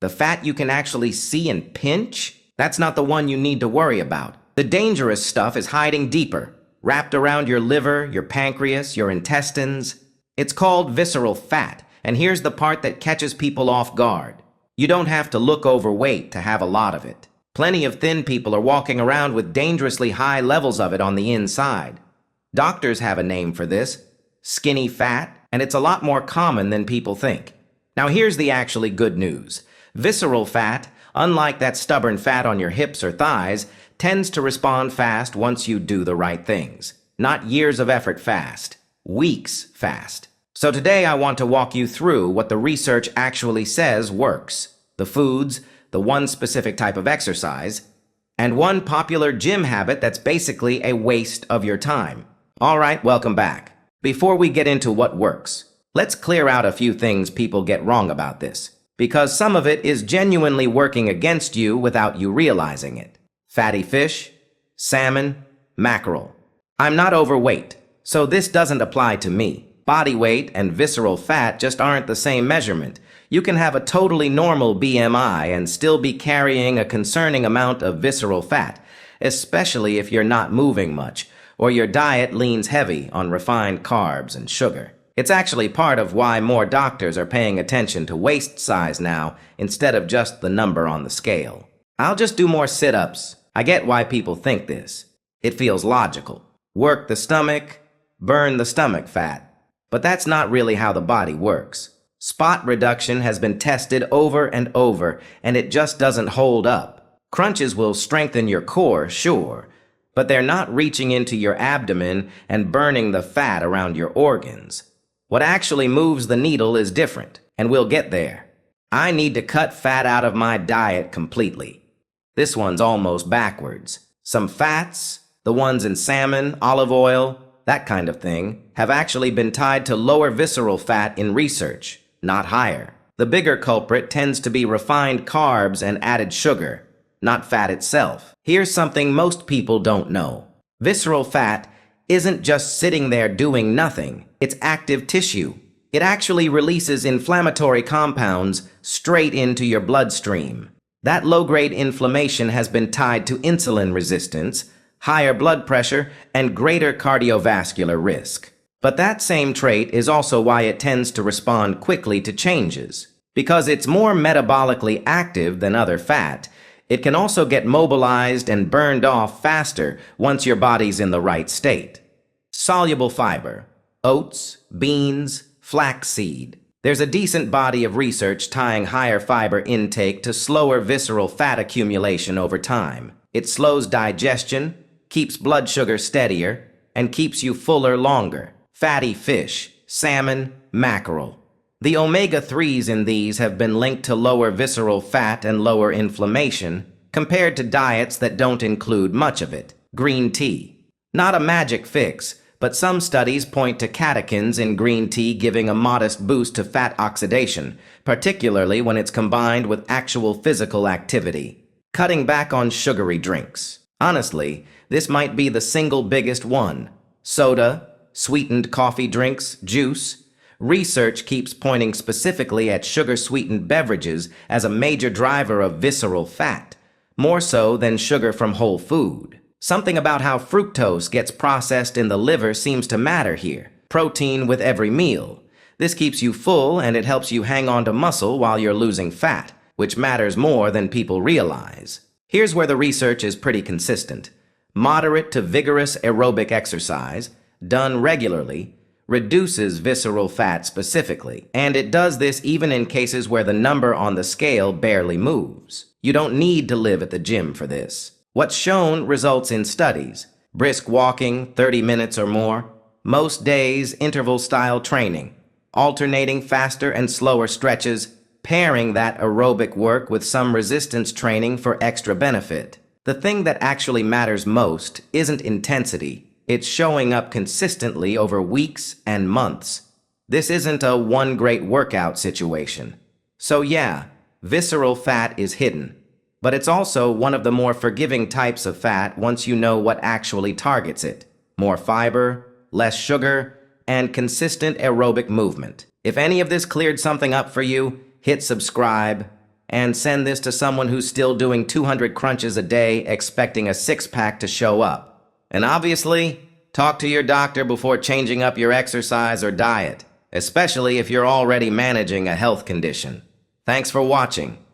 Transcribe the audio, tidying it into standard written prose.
The fat you can actually see and pinch? That's not the one you need to worry about. The dangerous stuff is hiding deeper, wrapped around your liver, your pancreas, your intestines. It's called visceral fat, and here's the part that catches people off guard. You don't have to look overweight to have a lot of it. Plenty of thin people are walking around with dangerously high levels of it on the inside. Doctors have a name for this, skinny fat, and it's a lot more common than people think. Now here's the actually good news. Visceral fat, unlike that stubborn fat on your hips or thighs, tends to respond fast once you do the right things. Not years of effort fast, weeks fast. So today I want to walk you through what the research actually says works. The foods, the one specific type of exercise, and one popular gym habit that's basically a waste of your time. All right, welcome back. Before we get into what works, let's clear out a few things people get wrong about this, because some of it is genuinely working against you without you realizing it. Fatty fish, salmon, mackerel. I'm not overweight, so this doesn't apply to me. Body weight and visceral fat just aren't the same measurement. You can have a totally normal BMI and still be carrying a concerning amount of visceral fat, especially if you're not moving much, or your diet leans heavy on refined carbs and sugar. It's actually part of why more doctors are paying attention to waist size now instead of just the number on the scale. I'll just do more sit-ups. I get why people think this. It feels logical. Work the stomach, burn the stomach fat. But that's not really how the body works. Spot reduction has been tested over and over, and it just doesn't hold up. Crunches will strengthen your core, sure, but they're not reaching into your abdomen and burning the fat around your organs. What actually moves the needle is different, and we'll get there. I need to cut fat out of my diet completely. This one's almost backwards. Some fats, the ones in salmon, olive oil, that kind of thing, have actually been tied to lower visceral fat in research, not higher. The bigger culprit tends to be refined carbs and added sugar, not fat itself. Here's something most people don't know. Visceral fat isn't just sitting there doing nothing. It's active tissue. It actually releases inflammatory compounds straight into your bloodstream. That low-grade inflammation has been tied to insulin resistance, higher blood pressure, and greater cardiovascular risk. But that same trait is also why it tends to respond quickly to changes. Because it's more metabolically active than other fat, it can also get mobilized and burned off faster once your body's in the right state. Soluble fiber, oats, beans, flaxseed. There's a decent body of research tying higher fiber intake to slower visceral fat accumulation over time. It slows digestion, keeps blood sugar steadier, and keeps you fuller longer. Fatty fish, salmon, mackerel. The omega-3s in these have been linked to lower visceral fat and lower inflammation compared to diets that don't include much of it. Green tea. Not a magic fix, but some studies point to catechins in green tea giving a modest boost to fat oxidation, particularly when it's combined with actual physical activity. Cutting back on sugary drinks. Honestly, this might be the single biggest one. Soda, sweetened coffee drinks, juice. Research keeps pointing specifically at sugar-sweetened beverages as a major driver of visceral fat, more so than sugar from whole food. Something about how fructose gets processed in the liver seems to matter here. Protein with every meal. This keeps you full and it helps you hang on to muscle while you're losing fat, which matters more than people realize. Here's where the research is pretty consistent. Moderate to vigorous aerobic exercise, done regularly, reduces visceral fat specifically, and it does this even in cases where the number on the scale barely moves. You don't need to live at the gym for this. What's shown results in studies. Brisk walking, 30 minutes or more. Most days, interval-style training. Alternating faster and slower stretches, pairing that aerobic work with some resistance training for extra benefit. The thing that actually matters most isn't intensity. It's showing up consistently over weeks and months. This isn't a one great workout situation. So yeah, visceral fat is hidden. But it's also one of the more forgiving types of fat once you know what actually targets it. More fiber, less sugar, and consistent aerobic movement. If any of this cleared something up for you, hit subscribe, and send this to someone who's still doing 200 crunches a day expecting a six-pack to show up. And obviously, talk to your doctor before changing up your exercise or diet, especially if you're already managing a health condition. Thanks for watching.